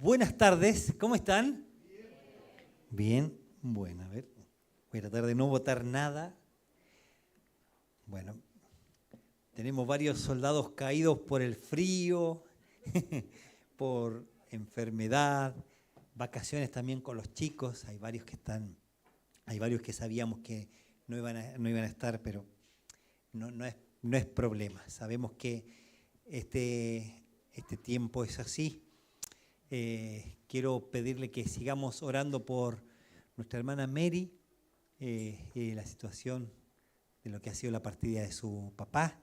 Buenas tardes, ¿cómo están? Bien, bueno, a ver, voy a tratar de no botar nada. Bueno, tenemos varios soldados caídos por el frío, por enfermedad, vacaciones también con los chicos. Hay varios que sabíamos que no iban a estar, pero no es problema. Sabemos que este tiempo es así. Quiero pedirle que sigamos orando por nuestra hermana Mary y la situación de lo que ha sido la partida de su papá.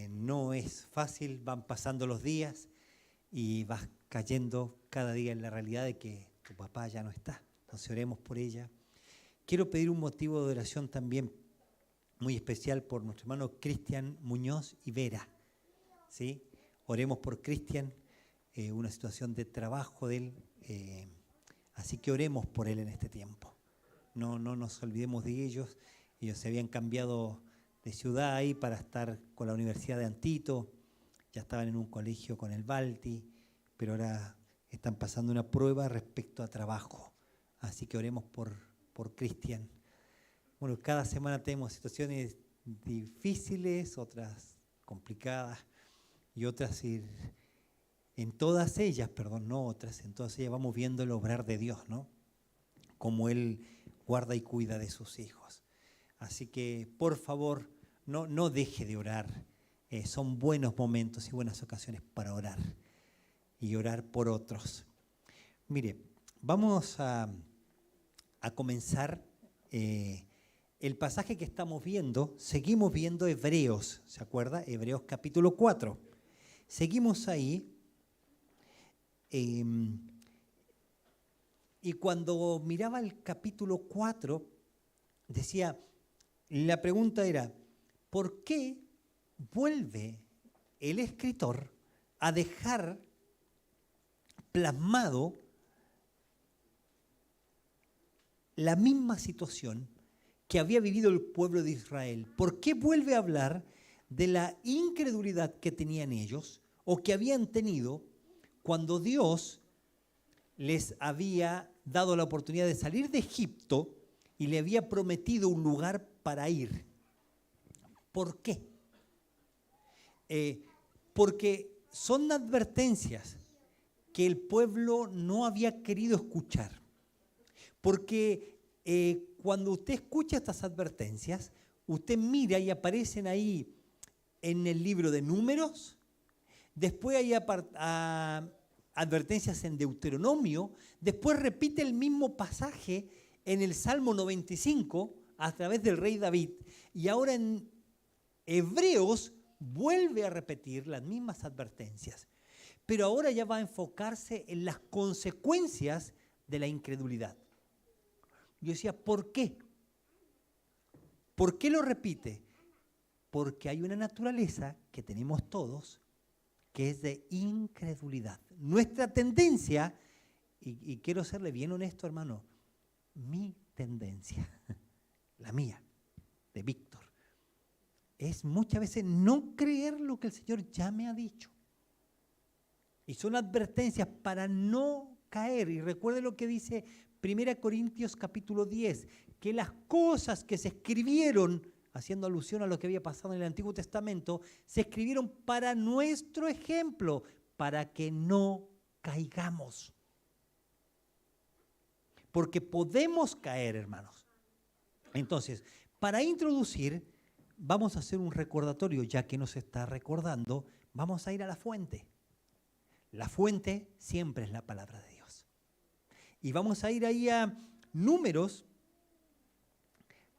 No es fácil, van pasando los días y vas cayendo cada día en la realidad de que tu papá ya no está. Entonces oremos por ella. Quiero pedir un motivo de oración también muy especial por nuestro hermano Cristian Muñoz y Vera, ¿sí? Oremos por Cristian, una situación de trabajo de él, así que oremos por él en este tiempo. No nos olvidemos de ellos. Ellos se habían cambiado de ciudad ahí para estar con la Universidad de Antito, ya estaban en un colegio con el Balti, pero ahora están pasando una prueba respecto a trabajo. Así que oremos por Cristian. Bueno, cada semana tenemos situaciones difíciles, otras complicadas y otras en todas ellas vamos viendo el obrar de Dios, ¿no? Como Él guarda y cuida de sus hijos. Así que, por favor, no deje de orar. Son buenos momentos y buenas ocasiones para orar y orar por otros. Mire, vamos a comenzar el pasaje que estamos viendo. Seguimos viendo Hebreos, ¿se acuerda? Hebreos capítulo 4. Seguimos ahí. Y cuando miraba el capítulo 4, decía, la pregunta era, ¿por qué vuelve el escritor a dejar plasmado la misma situación que había vivido el pueblo de Israel? ¿Por qué vuelve a hablar de la incredulidad que tenían ellos o que habían tenido cuando Dios les había dado la oportunidad de salir de Egipto y le había prometido un lugar para ir? ¿Por qué? Porque son advertencias que el pueblo no había querido escuchar. Porque cuando usted escucha estas advertencias, usted mira y aparecen ahí en el libro de Números. Después hay advertencias en Deuteronomio. Después repite el mismo pasaje en el Salmo 95 a través del rey David. Y ahora en Hebreos vuelve a repetir las mismas advertencias. Pero ahora ya va a enfocarse en las consecuencias de la incredulidad. Yo decía, ¿por qué? ¿Por qué lo repite? Porque hay una naturaleza que tenemos todos, que es de incredulidad. Nuestra tendencia, y quiero serle bien honesto, hermano, mi tendencia, la mía, de Víctor, es muchas veces no creer lo que el Señor ya me ha dicho. Y son advertencias para no caer. Y recuerde lo que dice 1 Corintios capítulo 10, que las cosas que se escribieron, haciendo alusión a lo que había pasado en el Antiguo Testamento, se escribieron para nuestro ejemplo, para que no caigamos. Porque podemos caer, hermanos. Entonces, para introducir, vamos a hacer un recordatorio, ya que nos está recordando, vamos a ir a la fuente. La fuente siempre es la palabra de Dios. Y vamos a ir ahí a Números,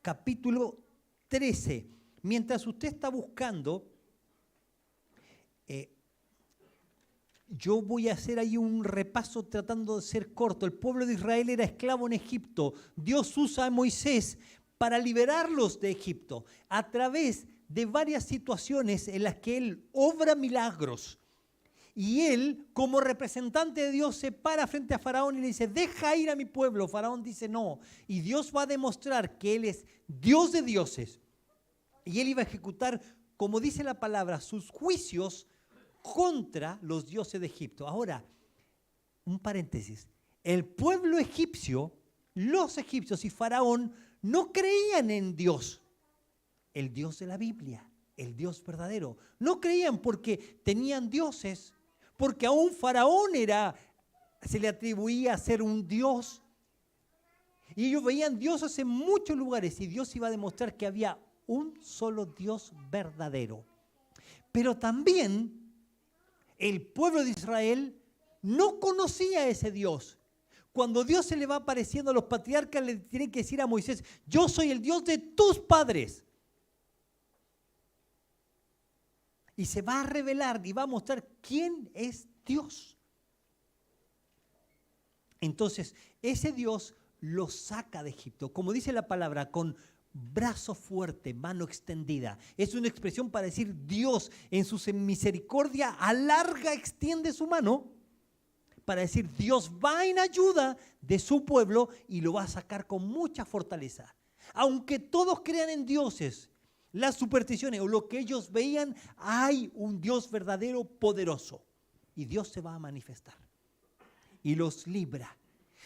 capítulo 13. Mientras usted está buscando, yo voy a hacer ahí un repaso tratando de ser corto. El pueblo de Israel era esclavo en Egipto. Dios usa a Moisés para liberarlos de Egipto a través de varias situaciones en las que él obra milagros. Y él, como representante de Dios, se para frente a Faraón y le dice, deja ir a mi pueblo. Faraón dice no. Y Dios va a demostrar que él es Dios de dioses. Y él iba a ejecutar, como dice la palabra, sus juicios contra los dioses de Egipto. Ahora, un paréntesis, el pueblo egipcio, los egipcios y Faraón no creían en Dios, el Dios de la Biblia, el Dios verdadero. No creían porque tenían dioses, porque aún Faraón se le atribuía a ser un dios. Y ellos veían dioses en muchos lugares y Dios iba a demostrar que había un solo Dios verdadero. Pero también el pueblo de Israel no conocía a ese Dios. Cuando Dios se le va apareciendo a los patriarcas, le tienen que decir a Moisés: yo soy el Dios de tus padres. Y se va a revelar y va a mostrar quién es Dios. Entonces, ese Dios los saca de Egipto, como dice la palabra, con brazo fuerte, mano extendida. Es una expresión para decir Dios en su misericordia alarga, extiende su mano, para decir Dios va en ayuda de su pueblo y lo va a sacar con mucha fortaleza. Aunque todos crean en dioses, las supersticiones o lo que ellos veían, hay un Dios verdadero, poderoso. Y Dios se va a manifestar y los libra.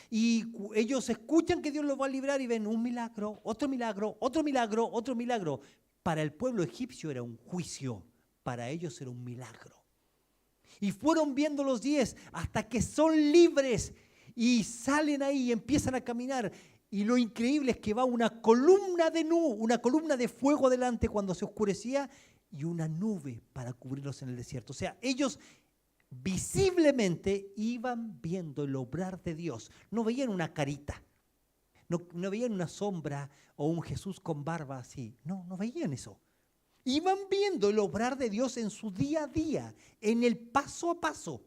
Y ellos escuchan que Dios los va a librar y ven un milagro, otro milagro, otro milagro, otro milagro. Para el pueblo egipcio era un juicio, para ellos era un milagro. Y fueron viendo los 10 hasta que son libres y salen ahí y empiezan a caminar. Y lo increíble es que va una columna de fuego delante cuando se oscurecía y una nube para cubrirlos en el desierto. O sea, ellos visiblemente iban viendo el obrar de Dios. No veían una carita, no veían una sombra o un Jesús con barba así. No veían eso. Iban viendo el obrar de Dios en su día a día, en el paso a paso.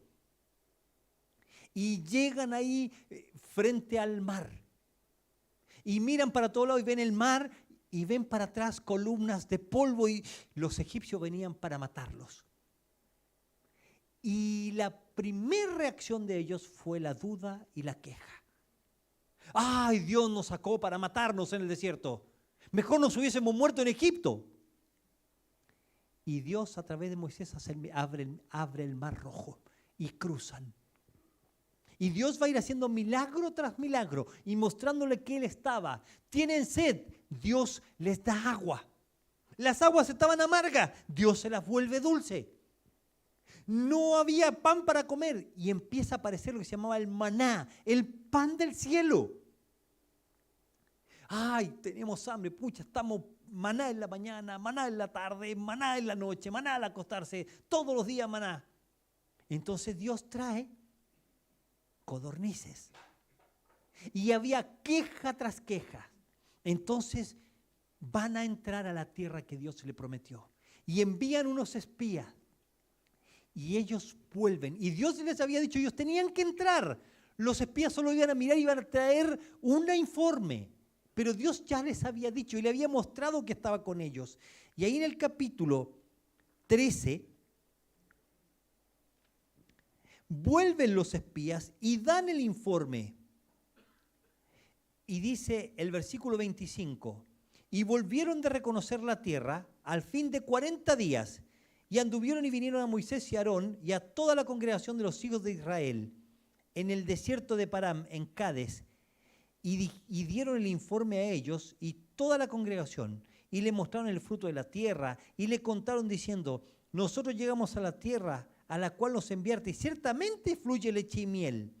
Y llegan ahí frente al mar. Y miran para todos lados y ven el mar y ven para atrás columnas de polvo y los egipcios venían para matarlos. Y la primera reacción de ellos fue la duda y la queja. ¡Ay, Dios nos sacó para matarnos en el desierto! Mejor nos hubiésemos muerto en Egipto. Y Dios a través de Moisés abre el mar rojo y cruzan. Y Dios va a ir haciendo milagro tras milagro y mostrándole que Él estaba. Tienen sed, Dios les da agua. Las aguas estaban amargas, Dios se las vuelve dulce. No había pan para comer y empieza a aparecer lo que se llamaba el maná, el pan del cielo. Ay, tenemos hambre, pucha, estamos maná en la mañana, maná en la tarde, maná en la noche, maná al acostarse, todos los días maná. Entonces Dios trae codornices. Y había queja tras queja. Entonces van a entrar a la tierra que Dios le prometió. Y envían unos espías. Y ellos vuelven. Y Dios les había dicho, ellos tenían que entrar. Los espías solo iban a mirar y iban a traer un informe. Pero Dios ya les había dicho y le había mostrado que estaba con ellos. Y ahí en el capítulo 13, vuelven los espías y dan el informe. Y dice el versículo 25, y volvieron de reconocer la tierra al fin de 40 días, y anduvieron y vinieron a Moisés y a Aarón y a toda la congregación de los hijos de Israel en el desierto de Param, en Cades, y dieron el informe a ellos y toda la congregación, y le mostraron el fruto de la tierra, y le contaron diciendo, nosotros llegamos a la tierra a la cual nos enviaste, y ciertamente fluye leche y miel,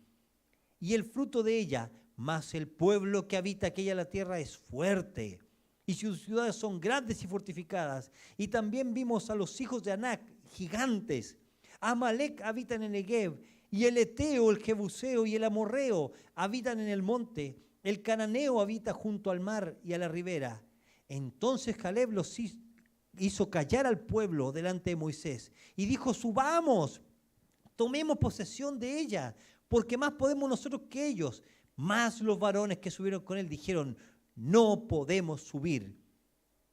y el fruto de ella, mas el pueblo que habita aquella la tierra es fuerte, y sus ciudades son grandes y fortificadas. Y también vimos a los hijos de Anac, gigantes. Amalek habita en el Negev, y el Eteo, el Jebuseo y el Amorreo habitan en el monte. El Cananeo habita junto al mar y a la ribera. Entonces Caleb los hizo callar al pueblo delante de Moisés y dijo, subamos, tomemos posesión de ella, porque más podemos nosotros que ellos. Mas los varones que subieron con él dijeron, no podemos subir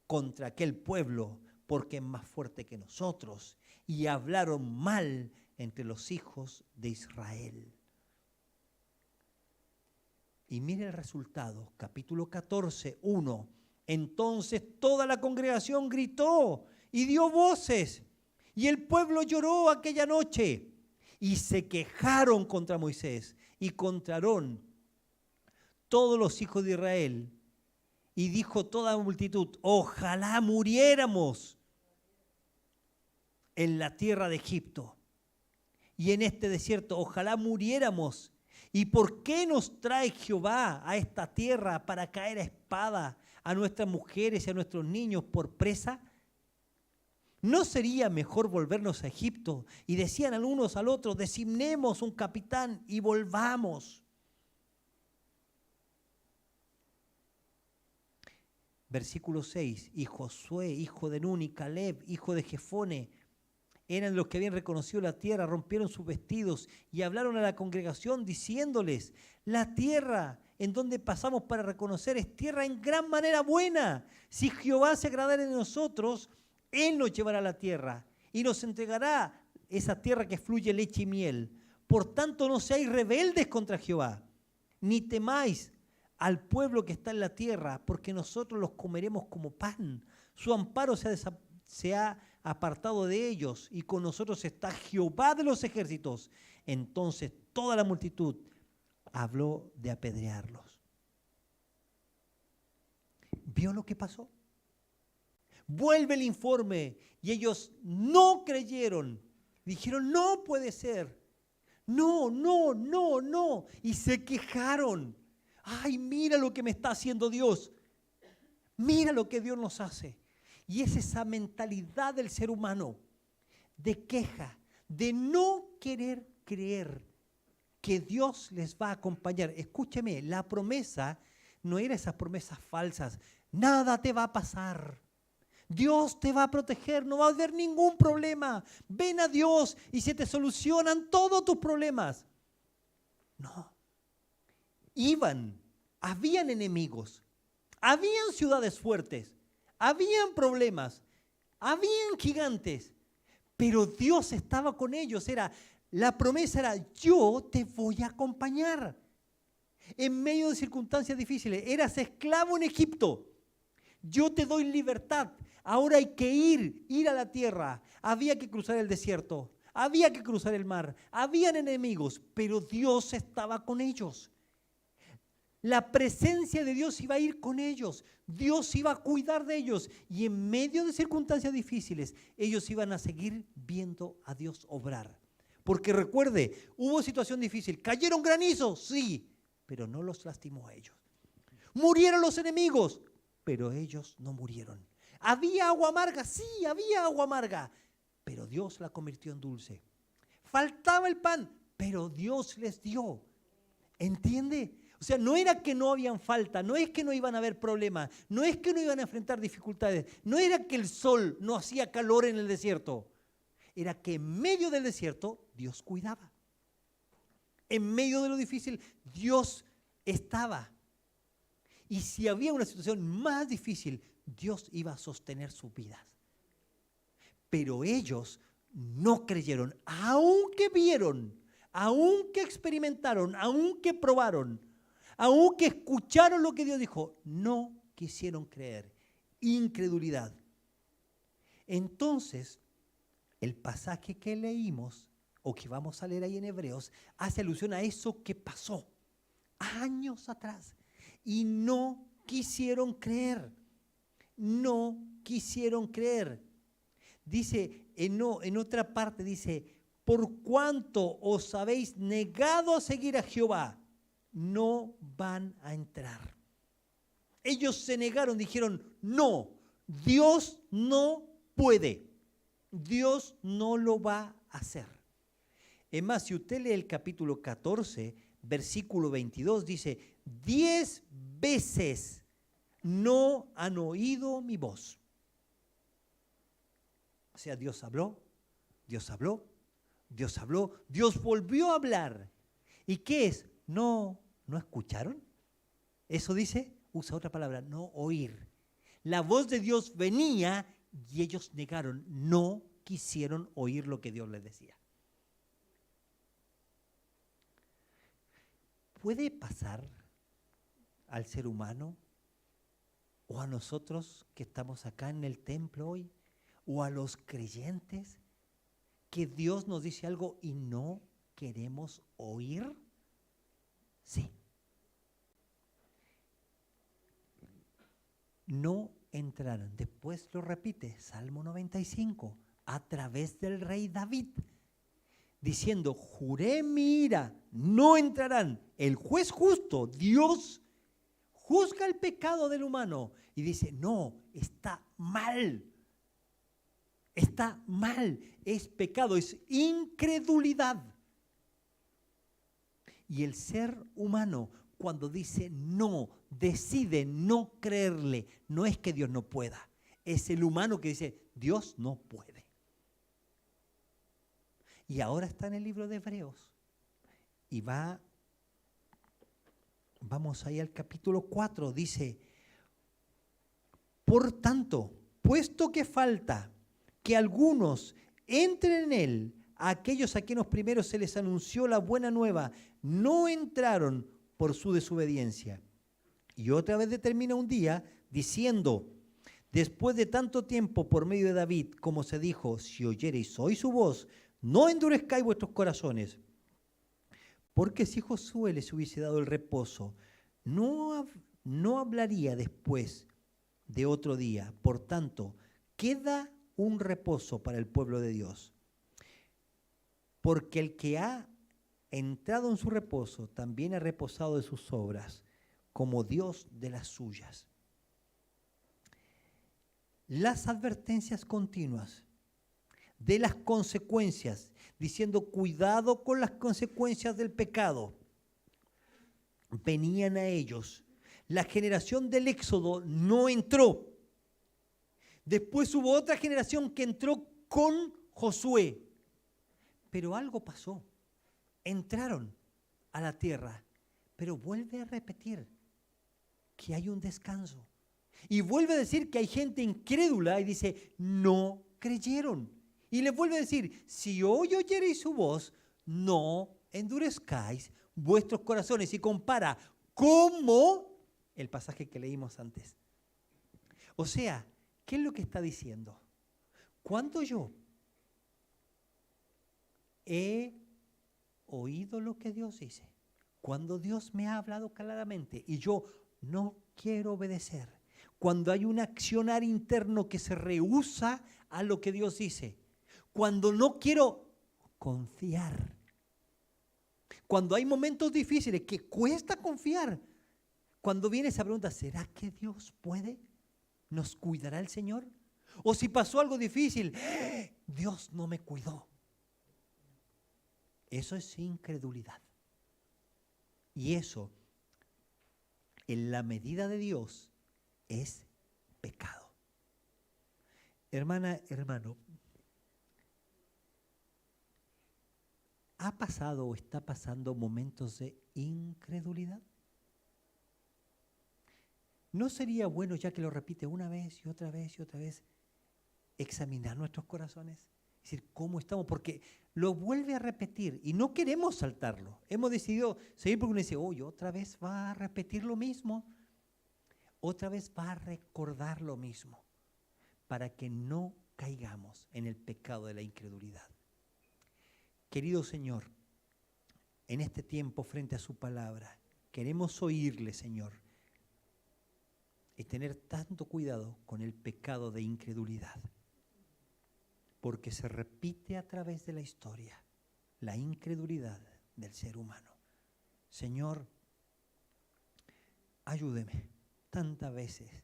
contra aquel pueblo porque es más fuerte que nosotros. Y hablaron mal entre los hijos de Israel. Y mire el resultado, capítulo 14, 1. Entonces toda la congregación gritó y dio voces, y el pueblo lloró aquella noche. y se quejaron contra Moisés y contra Aarón todos los hijos de Israel. Y dijo toda la multitud: ojalá muriéramos en la tierra de Egipto y en este desierto, ojalá muriéramos. ¿Y por qué nos trae Jehová a esta tierra para caer a espada a nuestras mujeres y a nuestros niños por presa? ¿No sería mejor volvernos a Egipto? Y decían al unos al otro: designemos un capitán y volvamos. Versículo 6, y Josué, hijo de Nun, y Caleb, hijo de Jefone, eran los que habían reconocido la tierra, rompieron sus vestidos y hablaron a la congregación diciéndoles: la tierra en donde pasamos para reconocer es tierra en gran manera buena. Si Jehová se agradara de nosotros, Él nos llevará a la tierra y nos entregará esa tierra que fluye leche y miel. Por tanto, no seáis rebeldes contra Jehová, ni temáis al pueblo que está en la tierra, porque nosotros los comeremos como pan. Su amparo se ha apartado de ellos, y con nosotros está Jehová de los ejércitos. Entonces toda la multitud habló de apedrearlos. ¿Vio lo que pasó? Vuelve el informe y ellos no creyeron. Dijeron: no puede ser. No, no, no, no. Y se quejaron. Ay, mira lo que me está haciendo Dios. Mira lo que Dios nos hace. Y es esa mentalidad del ser humano de queja, de no querer creer que Dios les va a acompañar. Escúcheme, la promesa no era esas promesas falsas. Nada te va a pasar. Dios te va a proteger, no va a haber ningún problema. Ven a Dios y se te solucionan todos tus problemas. No. Habían enemigos, habían ciudades fuertes, habían problemas, habían gigantes, pero Dios estaba con ellos. La promesa era: yo te voy a acompañar. En medio de circunstancias difíciles, eras esclavo en Egipto, yo te doy libertad. Ahora hay que ir a la tierra. Había que cruzar el desierto, había que cruzar el mar, habían enemigos, pero Dios estaba con ellos. La presencia de Dios iba a ir con ellos. Dios iba a cuidar de ellos. Y en medio de circunstancias difíciles, ellos iban a seguir viendo a Dios obrar. Porque recuerde, hubo situación difícil. ¿Cayeron granizos? Sí, pero no los lastimó a ellos. ¿Murieron los enemigos? Pero ellos no murieron. ¿Había agua amarga? Sí, había agua amarga. Pero Dios la convirtió en dulce. Faltaba el pan, pero Dios les dio. ¿Entiende? O sea, no era que no habían falta, no es que no iban a haber problemas, no es que no iban a enfrentar dificultades, no era que el sol no hacía calor en el desierto, era que en medio del desierto Dios cuidaba. En medio de lo difícil Dios estaba. Y si había una situación más difícil, Dios iba a sostener sus vidas. Pero ellos no creyeron, aunque vieron, aunque experimentaron, aunque probaron, aunque escucharon lo que Dios dijo, no quisieron creer. Incredulidad. Entonces, el pasaje que leímos, o que vamos a leer ahí en Hebreos, hace alusión a eso que pasó años atrás. Y no quisieron creer. No quisieron creer. Dice, en otra parte dice: por cuanto os habéis negado a seguir a Jehová, no van a entrar. Ellos se negaron, dijeron: no, Dios no puede, Dios no lo va a hacer. Es más, si usted lee el capítulo 14, versículo 22, dice: 10 veces no han oído mi voz. O sea, Dios habló, Dios habló, Dios habló, Dios volvió a hablar. ¿Y qué es? No escucharon. Eso dice, usa otra palabra, no oír. La voz de Dios venía y ellos negaron, no quisieron oír lo que Dios les decía. ¿Puede pasar al ser humano o a nosotros que estamos acá en el templo hoy o a los creyentes que Dios nos dice algo y no queremos oír? Sí. No entraron. Después lo repite, Salmo 95, a través del rey David, diciendo, juré mi ira, no entrarán. El juez justo, Dios, juzga el pecado del humano y dice, no, está mal. Está mal, es pecado, es incredulidad. Y el ser humano, cuando dice no, decide no creerle, no es que Dios no pueda, es el humano que dice, Dios no puede. Y ahora está en el libro de Hebreos. Y vamos ahí al capítulo 4, dice, por tanto, puesto que falta que algunos entren en él, aquellos a quienes primero se les anunció la buena nueva, no entraron por su desobediencia. Y otra vez determina un día diciendo, después de tanto tiempo por medio de David, como se dijo, si oyereis hoy su voz, no endurezcáis vuestros corazones. Porque si Josué les hubiese dado el reposo, no hablaría después de otro día. Por tanto, queda un reposo para el pueblo de Dios. Porque el que ha entrado en su reposo también ha reposado de sus obras, como Dios de las suyas. Las advertencias continuas de las consecuencias, diciendo cuidado con las consecuencias del pecado, venían a ellos. La generación del Éxodo no entró. Después hubo otra generación que entró con Josué. Pero algo pasó. Entraron a la tierra. Pero vuelve a repetir que hay un descanso. Y vuelve a decir que hay gente incrédula y dice, no creyeron. Y le vuelve a decir, si hoy oyereis su voz, no endurezcáis vuestros corazones. Y compara como el pasaje que leímos antes. O sea, ¿qué es lo que está diciendo? Cuando yo he oído lo que Dios dice, cuando Dios me ha hablado claramente y yo no quiero obedecer, cuando hay un accionar interno que se rehúsa a lo que Dios dice, cuando no quiero confiar, cuando hay momentos difíciles que cuesta confiar, cuando viene esa pregunta, ¿será que Dios puede? ¿Nos cuidará el Señor? O si pasó algo difícil, Dios no me cuidó. Eso es incredulidad. Y eso, en la medida de Dios, es pecado. Hermana, hermano, ¿ha pasado o está pasando momentos de incredulidad? ¿No sería bueno, ya que lo repite una vez y otra vez y otra vez, examinar nuestros corazones? Es decir, ¿cómo estamos? Porque lo vuelve a repetir y no queremos saltarlo. Hemos decidido seguir porque uno dice, oye, otra vez va a repetir lo mismo. Otra vez va a recordar lo mismo. Para que no caigamos en el pecado de la incredulidad. Querido Señor, en este tiempo frente a su palabra, queremos oírle, Señor, y tener tanto cuidado con el pecado de incredulidad, porque se repite a través de la historia la incredulidad del ser humano. Señor, ayúdeme tantas veces,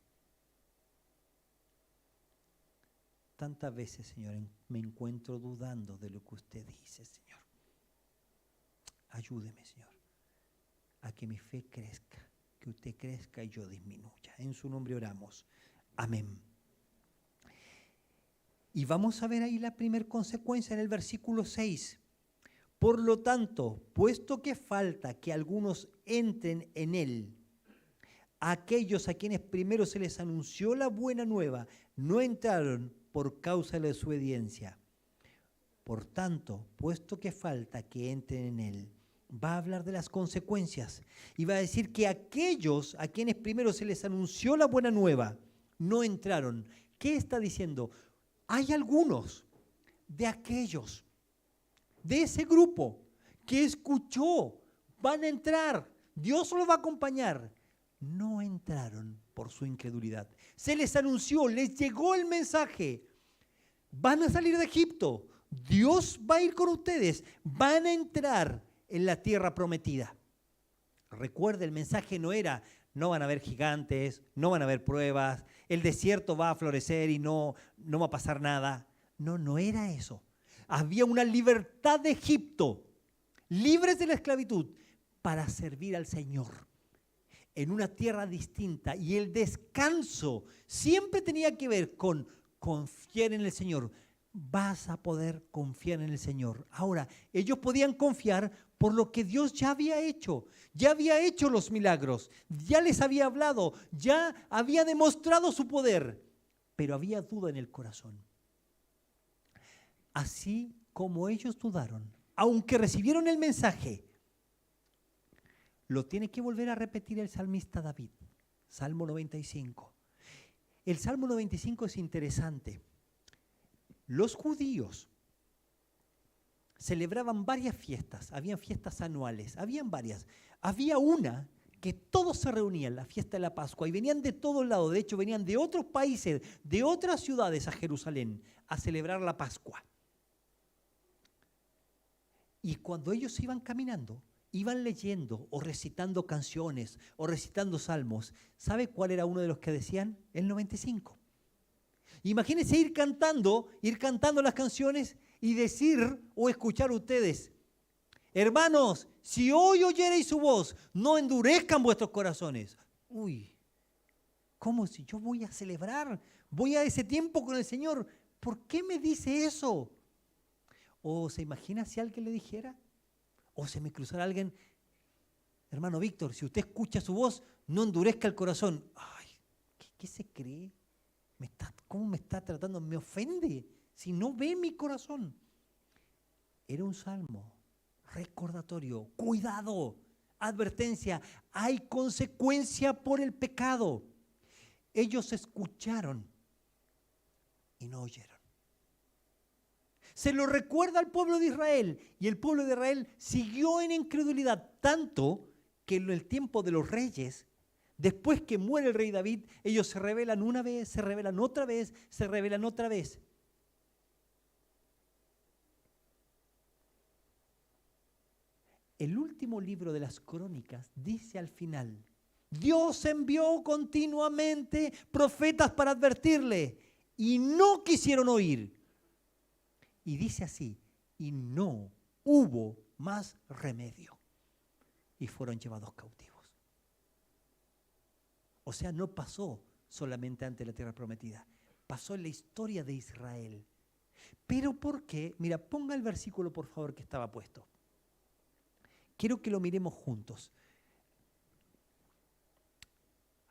Señor, me encuentro dudando de lo que usted dice, Señor. Ayúdeme, Señor, a que mi fe crezca, que usted crezca y yo disminuya. En su nombre oramos. Amén. Y vamos a ver ahí la primera consecuencia en el versículo 6. Por lo tanto, puesto que falta que algunos entren en él, aquellos a quienes primero se les anunció la buena nueva, no entraron por causa de la desobediencia. Por tanto, puesto que falta que entren en él, va a hablar de las consecuencias y va a decir que aquellos a quienes primero se les anunció la buena nueva no entraron. ¿Qué está diciendo? Hay algunos de aquellos de ese grupo que escuchó, van a entrar, Dios los va a acompañar, no entraron por su incredulidad. Se les anunció, les llegó el mensaje, van a salir de Egipto, Dios va a ir con ustedes, van a entrar en la tierra prometida. Recuerda, el mensaje no era, no van a haber gigantes, no van a haber pruebas, el desierto va a florecer y no va a pasar nada. No, no era eso. Había una libertad de Egipto, libres de la esclavitud, para servir al Señor en una tierra distinta. Y el descanso siempre tenía que ver con confiar en el Señor. Vas a poder confiar en el Señor. Ahora, ellos podían confiar por lo que Dios ya había hecho. Ya había hecho los milagros, ya les había hablado, ya había demostrado su poder, pero había duda en el corazón. Así como ellos dudaron, aunque recibieron el mensaje, lo tiene que volver a repetir el salmista David, Salmo 95. El Salmo 95 es interesante. Los judíos celebraban varias fiestas, habían fiestas anuales, habían varias. Había una que todos se reunían, la fiesta de la Pascua, y venían de todos lados, de hecho venían de otros países, de otras ciudades a Jerusalén a celebrar la Pascua. Y cuando ellos iban caminando, iban leyendo o recitando canciones o recitando salmos. ¿Sabe cuál era uno de los que decían? El 95. Imagínense ir cantando las canciones y decir o escuchar ustedes: hermanos, si hoy oyereis su voz, no endurezcan vuestros corazones. Uy, ¿cómo si yo voy a celebrar? Voy a ese tiempo con el Señor. ¿Por qué me dice eso? ¿O se imagina si alguien le dijera? ¿O se me cruzara alguien? Hermano Víctor, si usted escucha su voz, no endurezca el corazón. Ay, ¿qué se cree? ¿Cómo me está tratando? Me ofende si no ve mi corazón. Era un salmo recordatorio. Cuidado, advertencia, hay consecuencia por el pecado. Ellos escucharon y no oyeron. Se lo recuerda al pueblo de Israel, y el pueblo de Israel siguió en incredulidad, tanto que en el tiempo de los reyes, después que muere el rey David, ellos se rebelan una vez, se rebelan otra vez, se rebelan otra vez. El último libro de las Crónicas dice al final: Dios envió continuamente profetas para advertirle y no quisieron oír. Y dice así: y no hubo más remedio y fueron llevados cautivos. O sea, no pasó solamente ante la tierra prometida, pasó en la historia de Israel. ¿Pero por qué? Mira, ponga el versículo por favor que estaba puesto. Quiero que lo miremos juntos.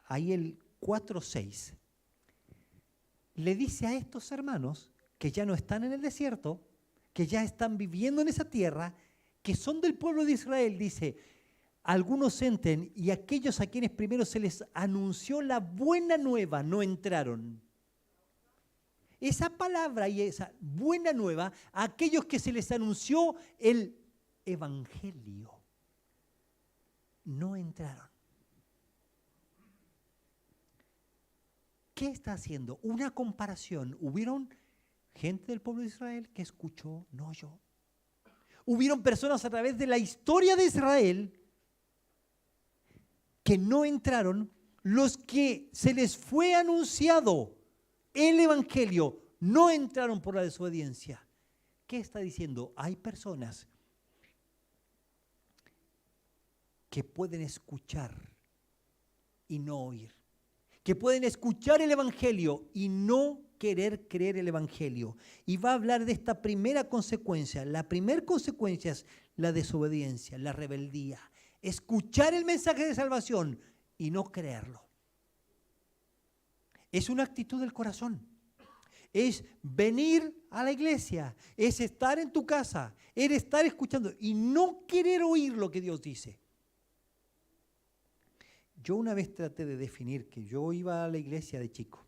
Ahí el 4:6. Le dice a estos hermanos que ya no están en el desierto, que ya están viviendo en esa tierra, que son del pueblo de Israel, dice: algunos entren, y aquellos a quienes primero se les anunció la buena nueva no entraron. Esa palabra y esa buena nueva, a aquellos que se les anunció el evangelio, no entraron. ¿Qué está haciendo? Una comparación. Hubieron gente del pueblo de Israel que escuchó, no oyó. Hubieron personas a través de la historia de Israel que no entraron. Los que se les fue anunciado el evangelio no entraron por la desobediencia. ¿Qué está diciendo? Hay personas que pueden escuchar y no oír, que pueden escuchar el evangelio y no querer creer el evangelio. Y va a hablar de esta primera consecuencia. La primera consecuencia es la desobediencia, la rebeldía. Escuchar el mensaje de salvación y no creerlo. Es una actitud del corazón. Es venir a la iglesia, es estar en tu casa, es estar escuchando y no querer oír lo que Dios dice. Yo una vez traté de definir que yo iba a la iglesia de chico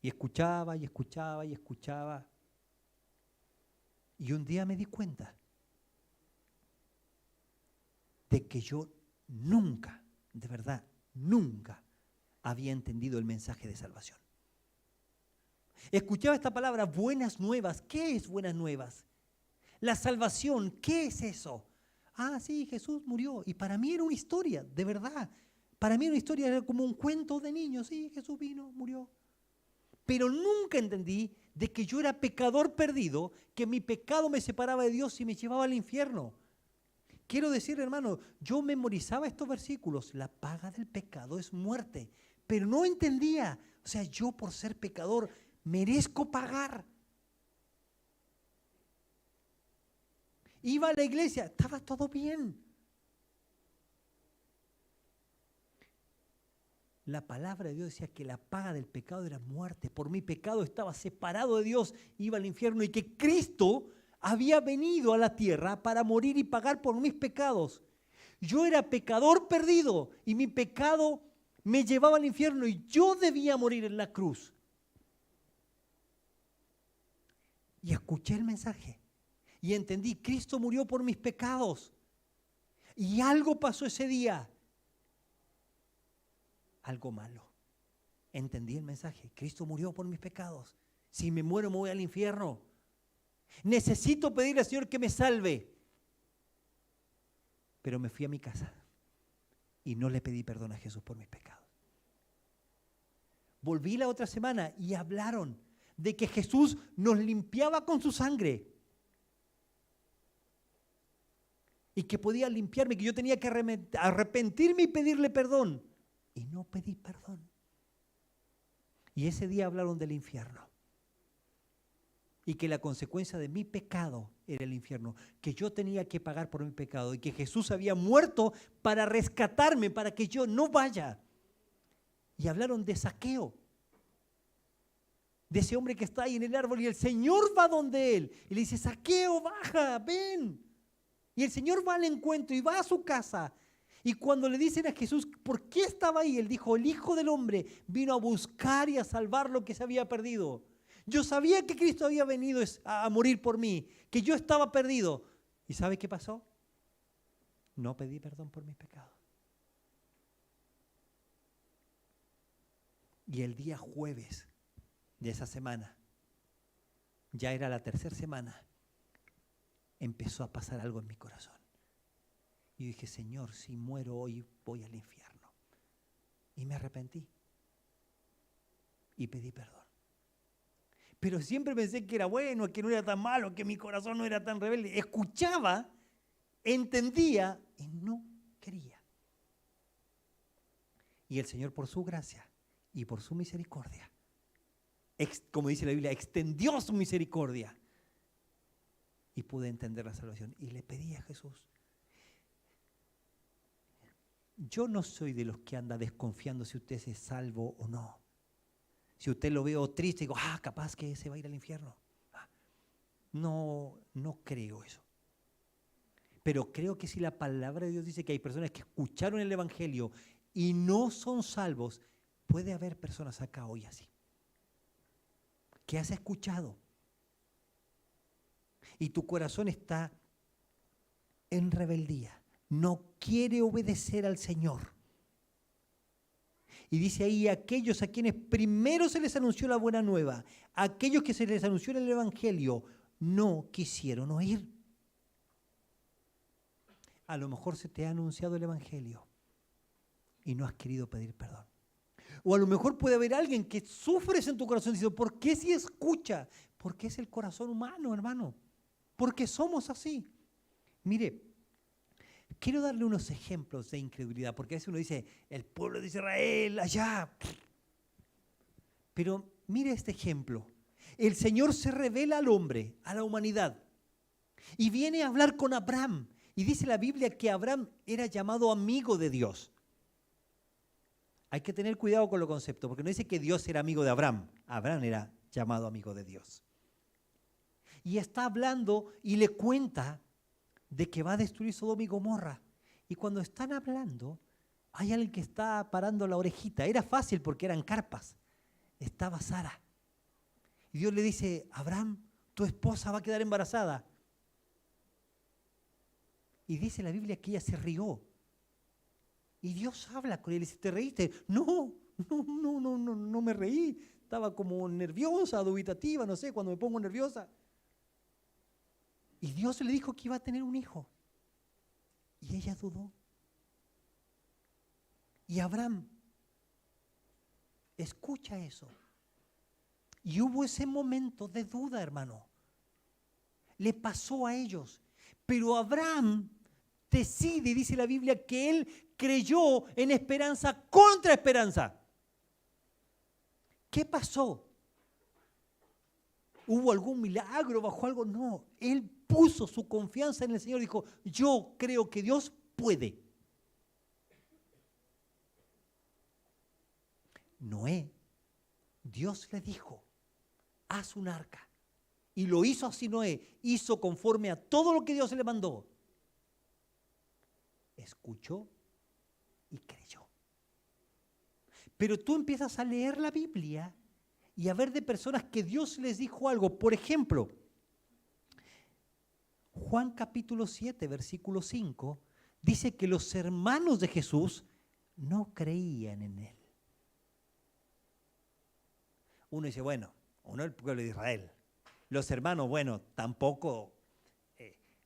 y escuchaba y escuchaba y escuchaba. Y un día me di cuenta de que yo nunca, de verdad, nunca había entendido el mensaje de salvación. Escuchaba esta palabra, buenas nuevas. ¿Qué es buenas nuevas? La salvación, ¿qué es eso? Ah, sí, Jesús murió. Y para mí era una historia, de verdad. Para mí era una historia, era como un cuento de niños. Sí, Jesús vino, murió. Pero nunca entendí de que yo era pecador perdido, que mi pecado me separaba de Dios y me llevaba al infierno. Quiero decir, hermano, yo memorizaba estos versículos. La paga del pecado es muerte. Pero no entendía. O sea, yo por ser pecador merezco pagar. Iba a la iglesia, estaba todo bien. La palabra de Dios decía que la paga del pecado era muerte. Por mi pecado estaba separado de Dios, iba al infierno, y que Cristo había venido a la tierra para morir y pagar por mis pecados. Yo era pecador perdido y mi pecado me llevaba al infierno y yo debía morir en la cruz. Y escuché el mensaje y entendí, Cristo murió por mis pecados. Y algo pasó ese día. Algo malo. Entendí el mensaje. Cristo murió por mis pecados. Si me muero me voy al infierno. Necesito pedirle al Señor que me salve. Pero me fui a mi casa y no le pedí perdón a Jesús por mis pecados. Volví la otra semana y hablaron de que Jesús nos limpiaba con su sangre. Y que podía limpiarme, que yo tenía que arrepentirme y pedirle perdón. Y no pedí perdón. Y ese día hablaron del infierno. Y que la consecuencia de mi pecado era el infierno. Que yo tenía que pagar por mi pecado. Y que Jesús había muerto para rescatarme, para que yo no vaya. Y hablaron de Zaqueo. De ese hombre que está ahí en el árbol. Y el Señor va donde él. Y le dice, Zaqueo, baja, ven. Y el Señor va al encuentro y va a su casa. Y cuando le dicen a Jesús, ¿por qué estaba ahí? Él dijo, el Hijo del Hombre vino a buscar y a salvar lo que se había perdido. Yo sabía que Cristo había venido a morir por mí, que yo estaba perdido. ¿Y sabe qué pasó? No pedí perdón por mis pecados. Y el día jueves de esa semana, ya era la tercera semana, empezó a pasar algo en mi corazón. Y dije, Señor, si muero hoy voy al infierno. Y me arrepentí. Y pedí perdón. Pero siempre pensé que era bueno, que no era tan malo, que mi corazón no era tan rebelde. Escuchaba, entendía y no quería. Y el Señor, por su gracia y por su misericordia, como dice la Biblia, extendió su misericordia. Y pude entender la salvación. Y le pedí a Jesús. Yo no soy de los que anda desconfiando si usted es salvo o no. Si usted lo veo triste, digo, capaz que se va a ir al infierno. No creo eso. Pero creo que si la palabra de Dios dice que hay personas que escucharon el Evangelio y no son salvos, puede haber personas acá hoy así. Que has escuchado. Y tu corazón está en rebeldía. No quiere obedecer al Señor. Y dice ahí, aquellos a quienes primero se les anunció la buena nueva, aquellos que se les anunció el Evangelio, no quisieron oír. A lo mejor se te ha anunciado el Evangelio y no has querido pedir perdón. O a lo mejor puede haber alguien que sufres en tu corazón diciendo, ¿por qué si escucha? Porque es el corazón humano, hermano. Porque somos así. Mire, quiero darle unos ejemplos de incredulidad, porque a veces uno dice, el pueblo de Israel, allá. Pero mire este ejemplo. El Señor se revela al hombre, a la humanidad, y viene a hablar con Abraham. Y dice la Biblia que Abraham era llamado amigo de Dios. Hay que tener cuidado con los conceptos, porque no dice que Dios era amigo de Abraham. Abraham era llamado amigo de Dios. Y está hablando y le cuenta de que va a destruir Sodoma y Gomorra. Y cuando están hablando, hay alguien que está parando la orejita. Era fácil porque eran carpas. Estaba Sara. Y Dios le dice, Abraham, tu esposa va a quedar embarazada. Y dice la Biblia que ella se rió. Y Dios habla con él y dice, ¿te reíste? No me reí. Estaba como nerviosa, dubitativa, no sé, cuando me pongo nerviosa. Y Dios le dijo que iba a tener un hijo. Y ella dudó. Y Abraham escucha eso. Y hubo ese momento de duda, hermano. Le pasó a ellos. Pero Abraham decide, dice la Biblia, que él creyó en esperanza contra esperanza. ¿Qué pasó? ¿Hubo algún milagro? ¿Bajó algo? No, él puso su confianza en el Señor y dijo, yo creo que Dios puede. Noé, Dios le dijo, haz un arca. Y lo hizo así Noé, hizo conforme a todo lo que Dios le mandó. Escuchó y creyó. Pero tú empiezas a leer la Biblia y a ver de personas que Dios les dijo algo. Por ejemplo, Juan capítulo 7, versículo 5, dice que los hermanos de Jesús no creían en él. Uno dice, bueno, uno es el pueblo de Israel. Los hermanos, bueno, tampoco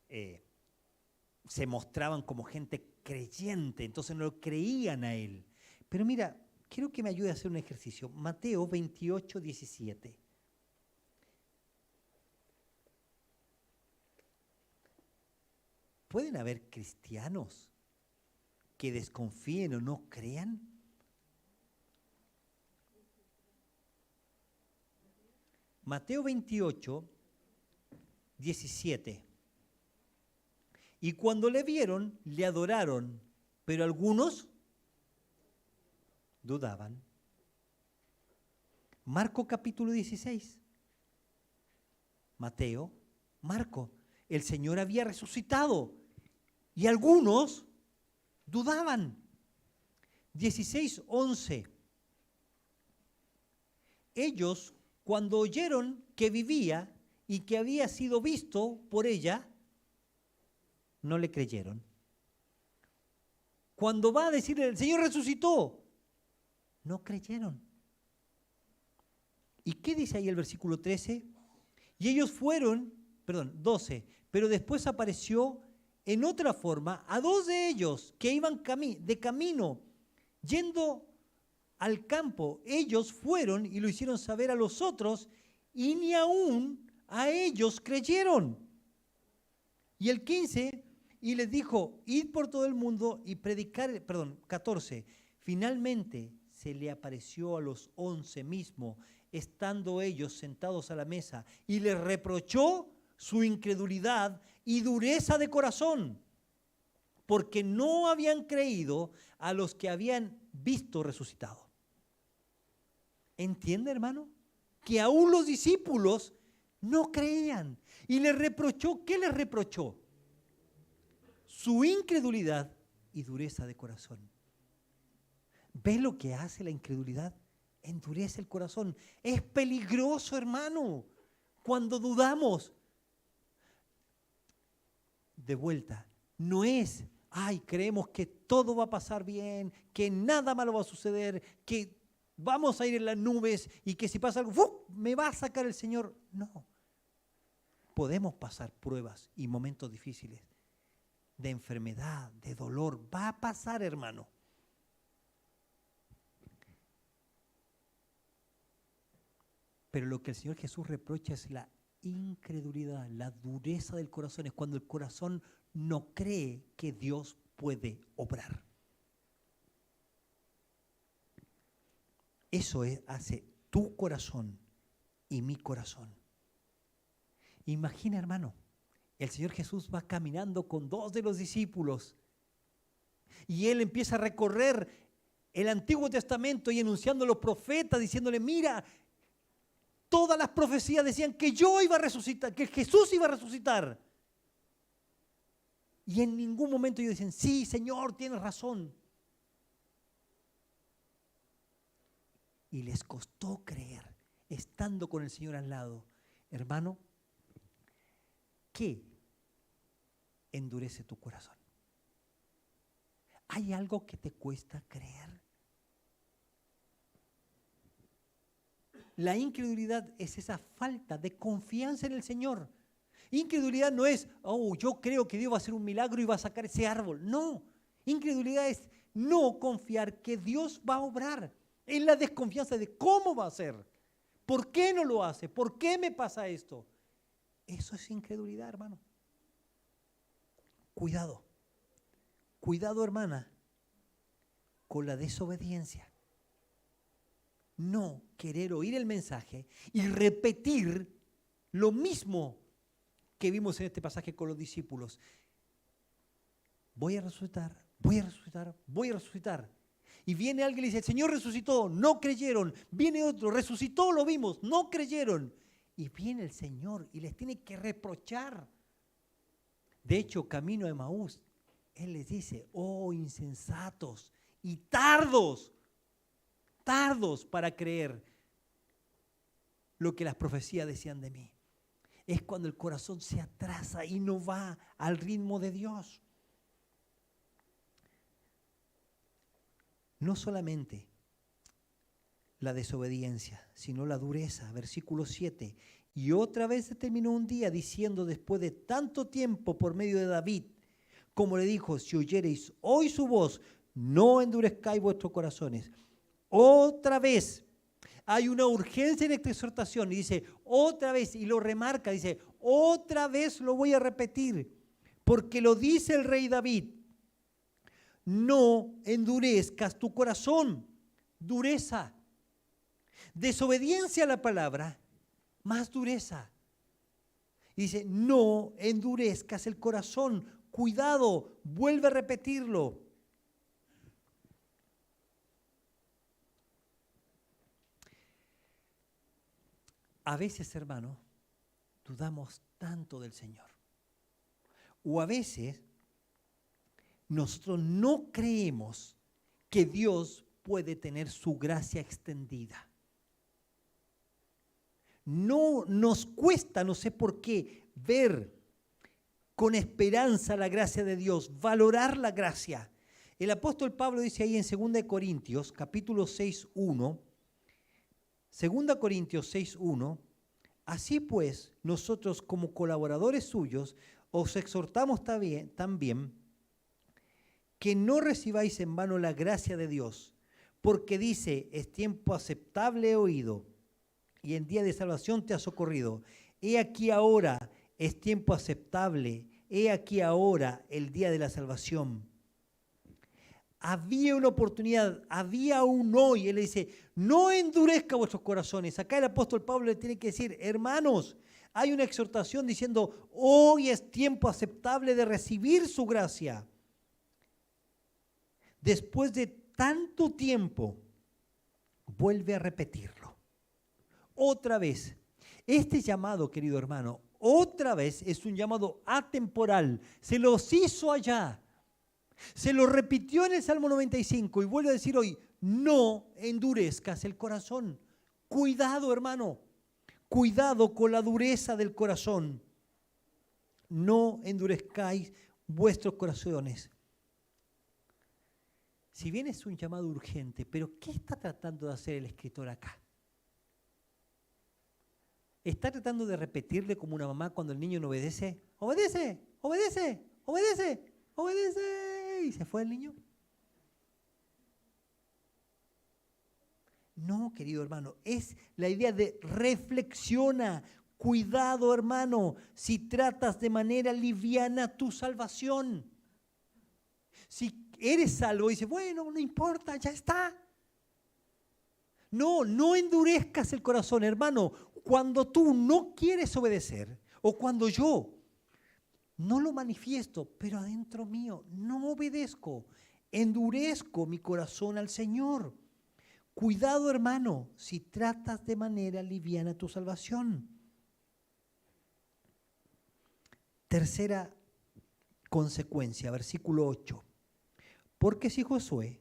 se mostraban como gente creyente, entonces no creían a él. Pero mira, quiero que me ayude a hacer un ejercicio. Mateo 28, 17. ¿Pueden haber cristianos que desconfíen o no crean? Mateo 28, 17. Y cuando le vieron, le adoraron, pero algunos dudaban. Marco capítulo 16. Marco, el Señor había resucitado y algunos dudaban. 16, 11. Ellos, cuando oyeron que vivía y que había sido visto por ella, no le creyeron. Cuando va a decir el Señor resucitó, no creyeron. ¿Y qué dice ahí el versículo 13? Y ellos fueron, 12, pero después apareció en otra forma a dos de ellos que iban de camino, yendo al campo. Ellos fueron y lo hicieron saber a los otros y ni aún a ellos creyeron. Y el 15, y les dijo, id por todo el mundo y predicar, 14, finalmente se le apareció a los 11 mismos, estando ellos sentados a la mesa, y les reprochó su incredulidad y dureza de corazón, porque no habían creído a los que habían visto resucitado. ¿Entiende, hermano? Que aún los discípulos no creían. Y les reprochó, ¿qué les reprochó? Su incredulidad y dureza de corazón. ¿Ves lo que hace la incredulidad? Endurece el corazón. Es peligroso, hermano, cuando dudamos. De vuelta, no es, creemos que todo va a pasar bien, que nada malo va a suceder, que vamos a ir en las nubes y que si pasa algo, me va a sacar el Señor. No. Podemos pasar pruebas y momentos difíciles de enfermedad, de dolor. Va a pasar, hermano. Pero lo que el Señor Jesús reprocha es la incredulidad, la dureza del corazón. Es cuando el corazón no cree que Dios puede obrar. Eso hace tu corazón y mi corazón. Imagina, hermano, el Señor Jesús va caminando con dos de los discípulos y Él empieza a recorrer el Antiguo Testamento y enunciando a los profetas, diciéndole, mira, todas las profecías decían que yo iba a resucitar, que Jesús iba a resucitar. Y en ningún momento ellos dicen, sí, Señor, tienes razón. Y les costó creer, estando con el Señor al lado. Hermano, ¿qué endurece tu corazón? ¿Hay algo que te cuesta creer? La incredulidad es esa falta de confianza en el Señor. Incredulidad no es, oh, yo creo que Dios va a hacer un milagro y va a sacar ese árbol. No, incredulidad es no confiar que Dios va a obrar. Es la desconfianza de cómo va a ser. ¿Por qué no lo hace? ¿Por qué me pasa esto? Eso es incredulidad, hermano. Cuidado. Cuidado, hermana, con la desobediencia. No querer oír el mensaje y repetir lo mismo que vimos en este pasaje con los discípulos. Voy a resucitar, voy a resucitar, voy a resucitar. Y viene alguien y dice, el Señor resucitó, no creyeron. Viene otro, resucitó, lo vimos, no creyeron. Y viene el Señor y les tiene que reprochar. De hecho, camino a Emaús, Él les dice, oh insensatos y tardos para creer lo que las profecías decían de mí. Es cuando el corazón se atrasa y no va al ritmo de Dios. No solamente la desobediencia, sino la dureza. Versículo 7. Y otra vez se terminó un día diciendo después de tanto tiempo por medio de David, como le dijo, si oyereis hoy su voz, no endurezcáis vuestros corazones. Otra vez hay una urgencia en esta exhortación y dice, otra vez, y lo remarca, dice, otra vez lo voy a repetir, porque lo dice el rey David, no endurezcas tu corazón, dureza, desobediencia a la palabra, más dureza. Y dice, no endurezcas el corazón, cuidado, vuelve a repetirlo. A veces, hermano, dudamos tanto del Señor. O a veces nosotros no creemos que Dios puede tener su gracia extendida. No nos cuesta, no sé por qué, ver con esperanza la gracia de Dios, valorar la gracia. El apóstol Pablo dice ahí en 2 Corintios, capítulo 6:1, 2 Corintios 6:1, así pues, nosotros como colaboradores suyos, os exhortamos también que no recibáis en vano la gracia de Dios, porque dice, es tiempo aceptable he oído, y en día de salvación te ha socorrido. He aquí ahora, es tiempo aceptable, he aquí ahora el día de la salvación. Había una oportunidad, había un hoy. Él le dice, no endurezca vuestros corazones. Acá el apóstol Pablo le tiene que decir, hermanos, hay una exhortación diciendo, hoy es tiempo aceptable de recibir su gracia. Después de tanto tiempo, vuelve a repetirlo. Otra vez, este llamado, querido hermano, otra vez es un llamado atemporal. Se los hizo allá. Se lo repitió en el Salmo 95 y vuelve a decir hoy, no endurezcas el corazón. Cuidado, hermano, cuidado con la dureza del corazón. No endurezcáis vuestros corazones. Si bien es un llamado urgente, pero ¿qué está tratando de hacer el escritor acá? ¿Está tratando de repetirle como una mamá cuando el niño no obedece? ¡Obedece! ¡Obedece! ¡Obedece! ¡Obedece! ¿Y se fue el niño? No, querido hermano, es la idea de reflexiona. Cuidado, hermano, si tratas de manera liviana tu salvación. Si eres salvo y dices, bueno, no importa, ya está. No, no endurezcas el corazón, hermano. Cuando tú no quieres obedecer, o cuando yo no lo manifiesto, pero adentro mío no obedezco, endurezco mi corazón al Señor. Cuidado, hermano, si tratas de manera liviana tu salvación. Tercera consecuencia, versículo 8. Porque si Josué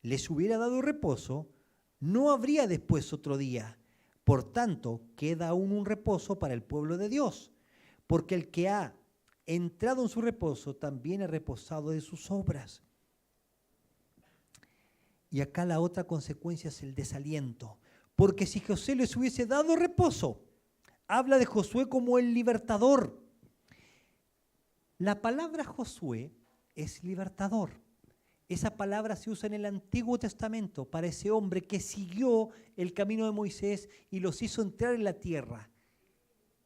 les hubiera dado reposo, no habría después otro día. Por tanto, queda aún un reposo para el pueblo de Dios, porque el que ha entrado en su reposo también ha reposado de sus obras. Y acá la otra consecuencia es el desaliento. Porque si José les hubiese dado reposo, habla de Josué como el libertador. La palabra Josué es libertador. Esa palabra se usa en el Antiguo Testamento para ese hombre que siguió el camino de Moisés y los hizo entrar en la tierra.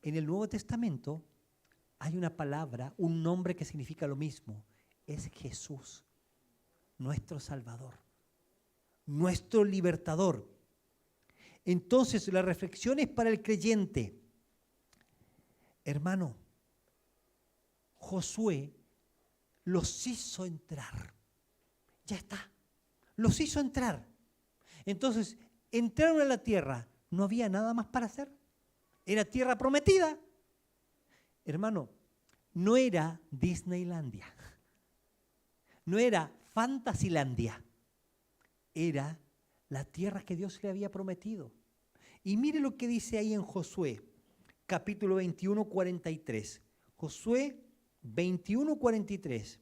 En el Nuevo Testamento hay una palabra, un nombre que significa lo mismo. Es Jesús, nuestro Salvador, nuestro libertador. Entonces la reflexión es para el creyente. Hermano, Josué los hizo entrar. Ya está, los hizo entrar. Entonces, entraron a la tierra, no había nada más para hacer. Era tierra prometida. Hermano, no era Disneylandia, no era Fantasylandia, era la tierra que Dios le había prometido. Y mire lo que dice ahí en Josué, capítulo 21, 43. Josué 21, 43.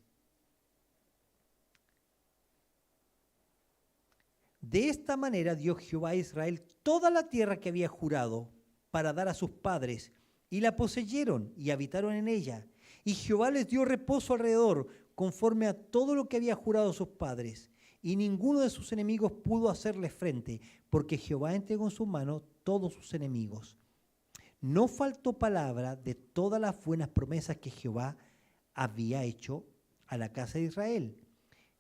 De esta manera dio Jehová a Israel toda la tierra que había jurado para dar a sus padres, y la poseyeron y habitaron en ella. Y Jehová les dio reposo alrededor, conforme a todo lo que había jurado a sus padres. Y ninguno de sus enemigos pudo hacerles frente, porque Jehová entregó en su mano todos sus enemigos. No faltó palabra de todas las buenas promesas que Jehová había hecho a la casa de Israel.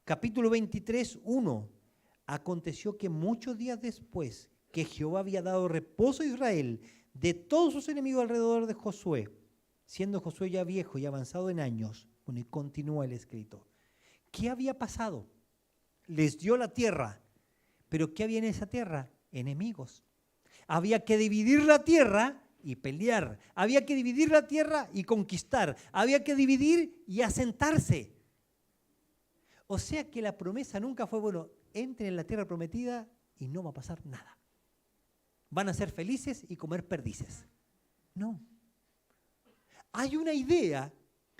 Capítulo 23, 1. Aconteció que muchos días después que Jehová había dado reposo a Israel de todos sus enemigos alrededor de Josué, siendo Josué ya viejo y avanzado en años, bueno, y continúa el escrito. ¿Qué había pasado? Les dio la tierra, pero ¿qué había en esa tierra? Enemigos. Había que dividir la tierra y pelear. Había que dividir la tierra y conquistar. Había que dividir y asentarse. O sea que la promesa nunca fue, bueno, entren en la tierra prometida y no va a pasar nada. Van a ser felices y comer perdices. No. Hay una idea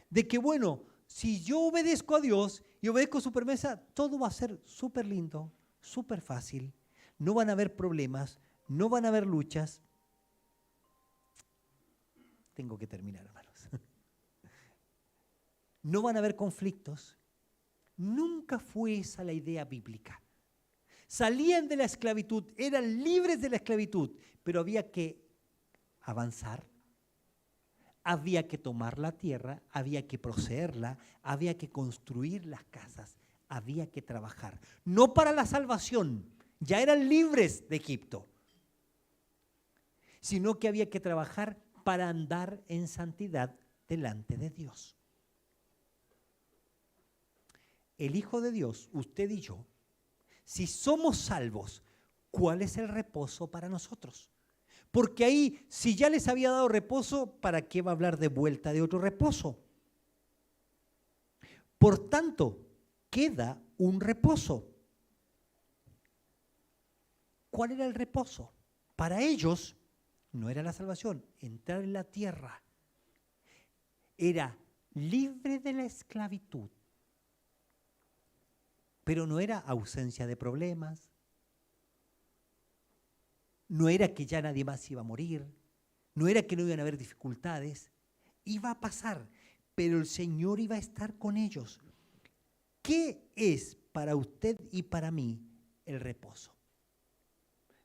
de que, bueno, si yo obedezco a Dios y obedezco su promesa, todo va a ser súper lindo, súper fácil. No van a haber problemas, no van a haber luchas. Tengo que terminar, hermanos. No van a haber conflictos. Nunca fue esa la idea bíblica. Salían de la esclavitud, eran libres de la esclavitud, pero había que avanzar, había que tomar la tierra, había que poseerla, había que construir las casas, había que trabajar. No para la salvación, ya eran libres de Egipto, sino que había que trabajar para andar en santidad delante de Dios. El Hijo de Dios, usted y yo, si somos salvos, ¿cuál es el reposo para nosotros? Porque ahí, si ya les había dado reposo, ¿para qué va a hablar de vuelta de otro reposo? Por tanto, queda un reposo. ¿Cuál era el reposo? Para ellos no era la salvación, entrar en la tierra. Era libre de la esclavitud. Pero no era ausencia de problemas, no era que ya nadie más iba a morir, no era que no iban a haber dificultades, iba a pasar, pero el Señor iba a estar con ellos. ¿Qué es para usted y para mí el reposo?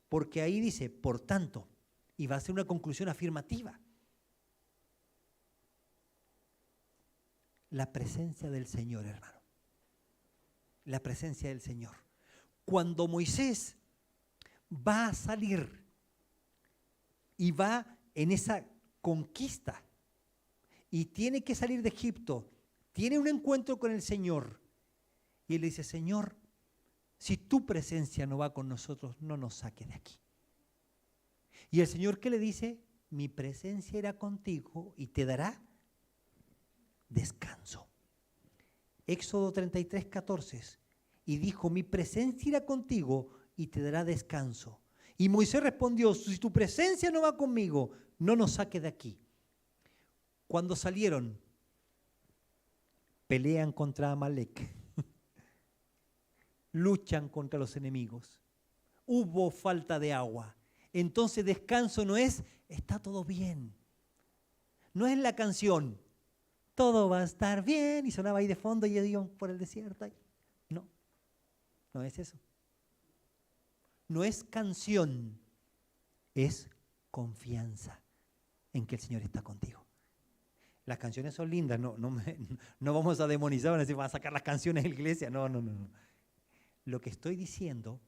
Porque ahí dice, por tanto, y va a ser una conclusión afirmativa. La presencia del Señor, hermano. La presencia del Señor. Cuando Moisés va a salir y va en esa conquista y tiene que salir de Egipto, tiene un encuentro con el Señor y él dice, Señor, si tu presencia no va con nosotros, no nos saques de aquí. Y el Señor, ¿qué le dice? Mi presencia irá contigo y te dará descanso. Éxodo 33, 14. Y dijo, mi presencia irá contigo y te dará descanso. Y Moisés respondió, si tu presencia no va conmigo, no nos saques de aquí. Cuando salieron, pelean contra Amalek. luchan contra los enemigos. Hubo falta de agua. Entonces descanso no es, está todo bien. No es la canción, todo va a estar bien, y sonaba ahí de fondo y iban por el desierto. No, no es eso. No es canción, es confianza en que el Señor está contigo. Las canciones son lindas, no vamos a demonizar, van a decir, van a sacar las canciones de la iglesia. No. Lo que estoy diciendo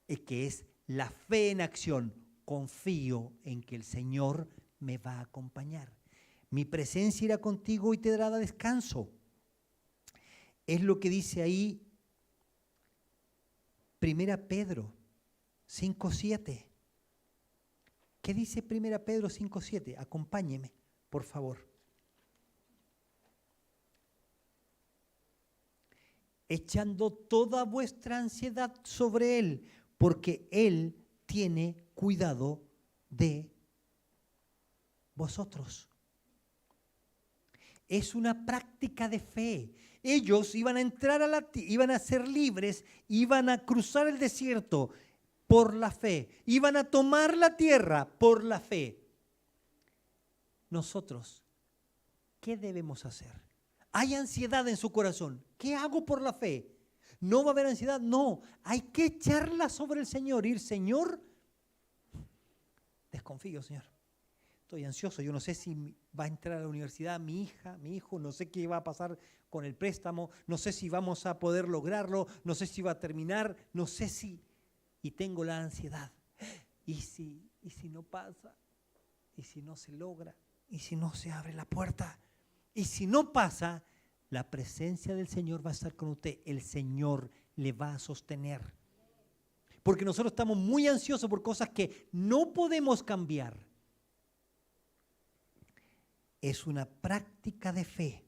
es que es la fe en acción. Confío en que el Señor me va a acompañar. Mi presencia irá contigo y te dará descanso. Es lo que dice ahí 1 Pedro 5:7. ¿Qué dice 1 Pedro 5:7? Acompáñeme, por favor. Echando toda vuestra ansiedad sobre Él, porque Él tiene cuidado de vosotros. Es una práctica de fe. Ellos iban a entrar iban a ser libres, iban a cruzar el desierto por la fe, iban a tomar la tierra por la fe. Nosotros, ¿qué debemos hacer? Hay ansiedad en su corazón. ¿Qué hago por la fe? ¿No va a haber ansiedad? No, hay que echarla sobre el Señor. Ir, Señor, desconfío, Señor. Estoy ansioso, yo no sé si va a entrar a la universidad mi hija, mi hijo, no sé qué va a pasar con el préstamo, no sé si vamos a poder lograrlo, no sé si va a terminar, no sé si... Y tengo la ansiedad. ¿Y si no pasa? ¿Y si no se logra? ¿Y si no se abre la puerta? Y si no pasa, la presencia del Señor va a estar con usted. El Señor le va a sostener. Porque nosotros estamos muy ansiosos por cosas que no podemos cambiar. Es una práctica de fe.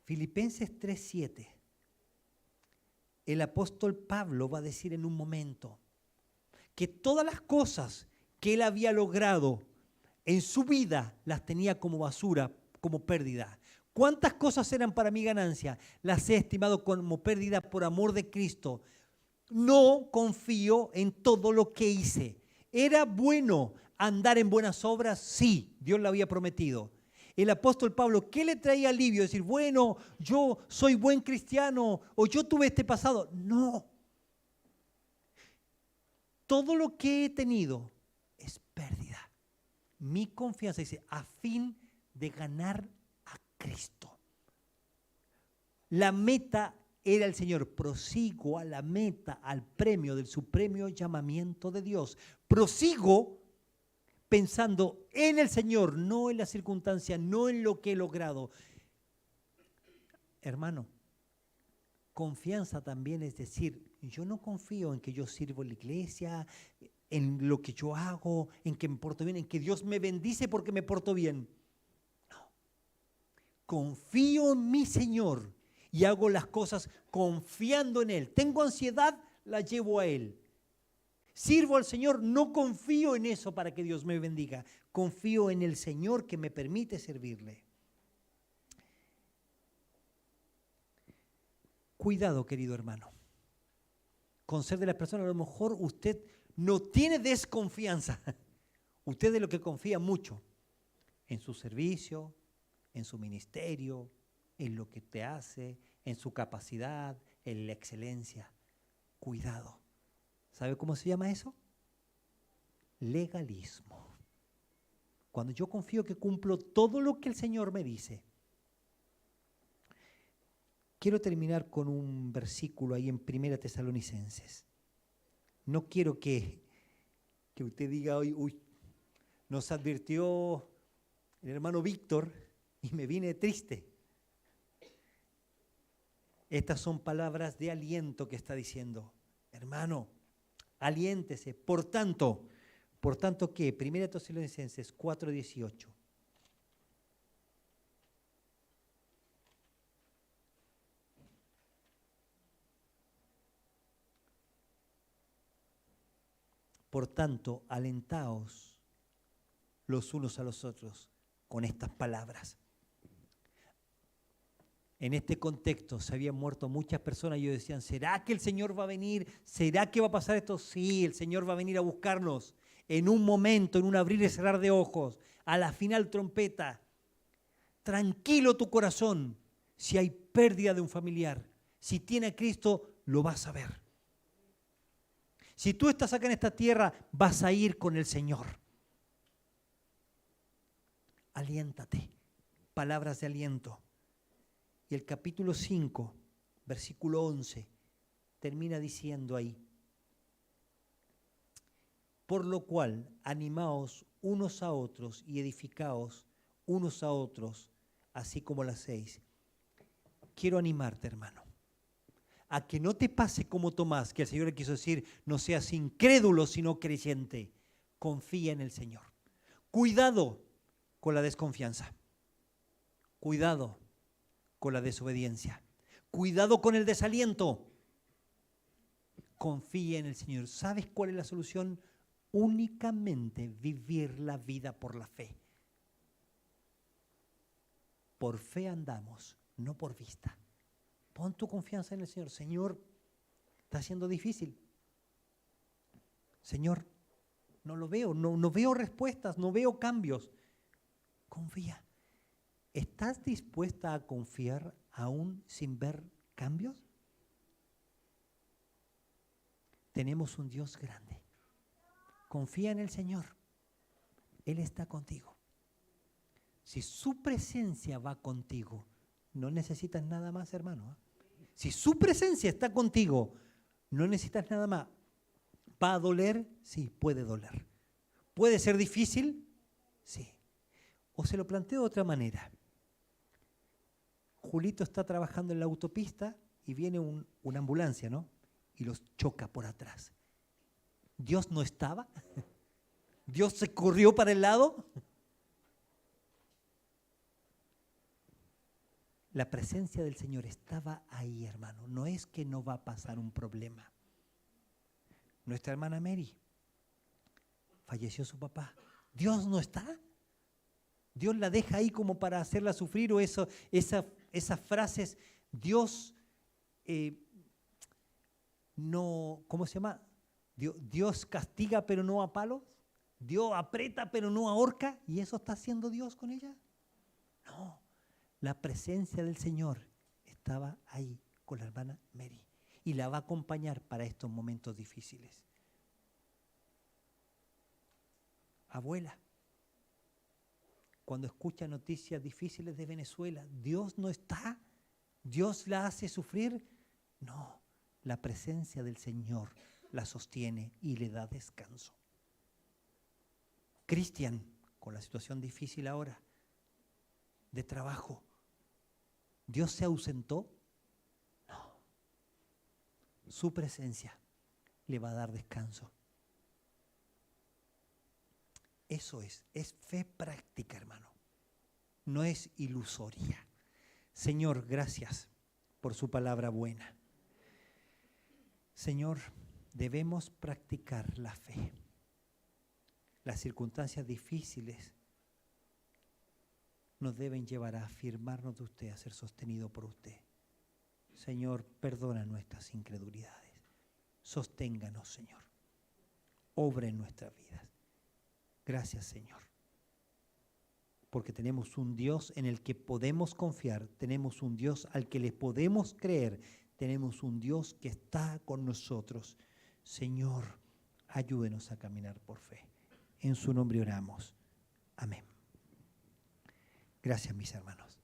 Filipenses 3:7. El apóstol Pablo va a decir en un momento que todas las cosas que él había logrado en su vida las tenía como basura, como pérdida. ¿Cuántas cosas eran para mi ganancia? Las he estimado como pérdida por amor de Cristo. No confío en todo lo que hice. ¿Era bueno andar en buenas obras? Sí, Dios lo había prometido. El apóstol Pablo, ¿qué le traía alivio? Decir, bueno, yo soy buen cristiano o yo tuve este pasado. No. Todo lo que he tenido es pérdida. Mi confianza dice, a fin de ganar a Cristo. La meta era el Señor. Prosigo a la meta, al premio del supremo llamamiento de Dios. Prosigo pensando en el Señor, no en la circunstancia, no en lo que he logrado. Hermano, confianza también es decir, yo no confío en que yo sirvo en la iglesia, en lo que yo hago, en que me porto bien, en que Dios me bendice porque me porto bien. No. Confío en mi Señor y hago las cosas confiando en Él. Tengo ansiedad, la llevo a Él. Sirvo al Señor, no confío en eso para que Dios me bendiga. Confío en el Señor que me permite servirle. Cuidado, querido hermano, con ser de las personas. A lo mejor usted no tiene desconfianza. Usted de lo que confía mucho en su servicio, en su ministerio, en lo que te hace, en su capacidad, en la excelencia. Cuidado. ¿Sabe cómo se llama eso? Legalismo. Cuando yo confío que cumplo todo lo que el Señor me dice. Quiero terminar con un versículo ahí en 1 Tesalonicenses. No quiero que usted diga hoy, uy, nos advirtió el hermano Víctor y me vine triste. Estas son palabras de aliento que está diciendo. Hermano, aliéntese. Por tanto, ¿qué? 1 Tesalonicenses 4:18. Por tanto, alentaos los unos a los otros con estas palabras. En este contexto se habían muerto muchas personas y ellos decían, ¿será que el Señor va a venir? ¿Será que va a pasar esto? Sí, el Señor va a venir a buscarnos en un momento, en un abrir y cerrar de ojos, a la final trompeta. Tranquilo tu corazón, si hay pérdida de un familiar, si tiene a Cristo, lo vas a ver. Si tú estás acá en esta tierra, vas a ir con el Señor. Aliéntate, palabras de aliento. Y el capítulo 5, versículo 11, termina diciendo ahí, por lo cual animaos unos a otros y edificaos unos a otros, así como lo hacéis. Quiero animarte, hermano, a que no te pase como Tomás, que el Señor le quiso decir, no seas incrédulo, sino creyente. Confía en el Señor. Cuidado con la desconfianza. Cuidado con la desobediencia. Cuidado con el desaliento. Confía en el Señor. ¿Sabes cuál es la solución? Únicamente vivir la vida por la fe. Por fe andamos, no por vista. Pon tu confianza en el Señor. Señor, está siendo difícil. Señor, no lo veo, no veo respuestas, no veo cambios. Confía. ¿Estás dispuesta a confiar aún sin ver cambios? Tenemos un Dios grande. Confía en el Señor. Él está contigo. Si su presencia va contigo, no necesitas nada más, hermano. Si su presencia está contigo, no necesitas nada más. ¿Va a doler? Sí, puede doler. ¿Puede ser difícil? Sí. O se lo planteo de otra manera. Julito está trabajando en la autopista y viene una ambulancia, ¿no? Y los choca por atrás. ¿Dios no estaba? ¿Dios se corrió para el lado? La presencia del Señor estaba ahí, hermano. No es que no va a pasar un problema. Nuestra hermana Mary, falleció su papá. ¿Dios no está? Dios la deja ahí como para hacerla sufrir, o esas frases, Dios no, ¿cómo se llama? Dios castiga pero no a palos, Dios aprieta pero no ahorca, ¿y eso está haciendo Dios con ella? No, la presencia del Señor estaba ahí con la hermana Mary y la va a acompañar para estos momentos difíciles. Abuela, cuando escucha noticias difíciles de Venezuela, ¿Dios no está? ¿Dios la hace sufrir? No, la presencia del Señor la sostiene y le da descanso. Cristian, con la situación difícil ahora, de trabajo, ¿Dios se ausentó? No. Su presencia le va a dar descanso. Eso es fe práctica, hermano. No es ilusoria. Señor, gracias por su palabra buena. Señor, debemos practicar la fe. Las circunstancias difíciles nos deben llevar a afirmarnos de usted, a ser sostenido por usted. Señor, perdona nuestras incredulidades. Sosténganos, Señor. Obra en nuestras vidas. Gracias, Señor, porque tenemos un Dios en el que podemos confiar, tenemos un Dios al que le podemos creer, tenemos un Dios que está con nosotros. Señor, ayúdenos a caminar por fe. En su nombre oramos. Amén. Gracias, mis hermanos.